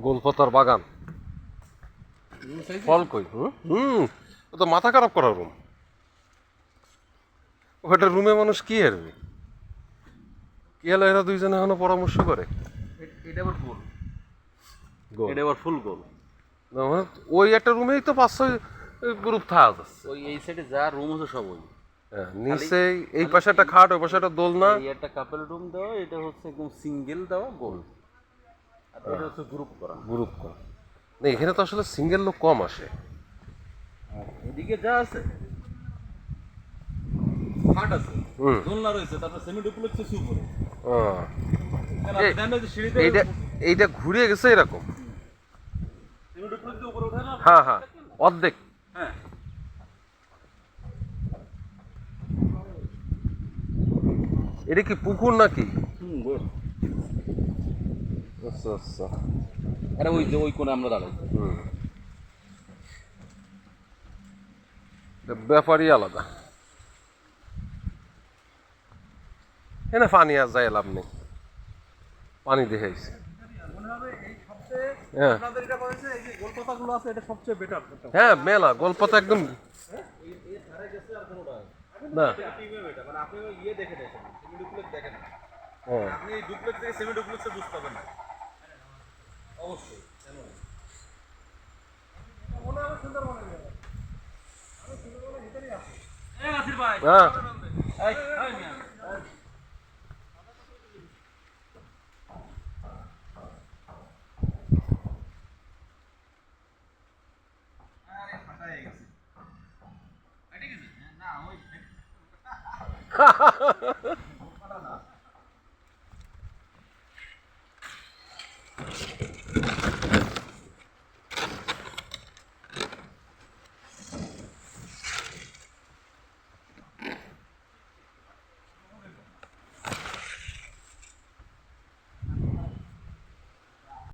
গোলপাতার বাগান, ফল কই? ও তো মাথা খারাপ করার রুম। ওটা রুমে মানুষ কি হারবে? কি হলো, এরা দুইজনে এখনো পরামর্শ করে। এটা আবার গোল, গোল এটা আবার ফুল গোল। না, মানে ওই একটা রুমেই তো 5-6 গ্রুপ থাকা যাচ্ছে। ওই এই সাইডে যা রুম আছে সব ওই। হ্যাঁ, নিচে এই পাশে একটা খাট, ওই পাশে একটা দোলনা। এই একটা কাপল রুম দেওয়া, এটা হচ্ছে একদম সিঙ্গেল দেওয়া গোল, আর এটা হচ্ছে গ্রুপ করা। গ্রুপ করা না, এখানে তো আসলে সিঙ্গেল লোক কম আসে। আর এদিকে যা আছে খাট আছে, দোলনা রয়েছে, তারপর সেমি ডুপ্লেক্স আছে উপরে। আহ, এই- জানেন যে সিঁড়িতে এইটা এইটা ঘুরে গেছে এরকম। সেমি ডুপ্লেক্স উপরে ওঠে না? হ্যাঁ হ্যাঁ, অর্ধেক। হ্যাঁ, এটা কি পুকুর নাকি? গোল। আচ্ছা আচ্ছা। আরে ওই যে ওই কোণে আমরা দাঁড়াই। ব্যাপারই আলাদা। এখানে পানি আর যায় লাভ নেই, পানি দেখাইছে। হ্যাঁ হ্যাঁ, মেলা গোলপাতা একদম না। মানে আপনি ইয়ে দেখে দেখেন, সেমি ডুপ্লেক্স দেখেন না। হ্যাঁ, আপনি ডুপ্লেক্স থেকে সেমি ডুপ্লেক্সে বুঝতে পারবেন না। অবশ্যই। নাসির ভাই, হ্যাঁ। এই, এই মিয়া। আরে ফাটাই গেছে। ফাটে গেছে? না, ওই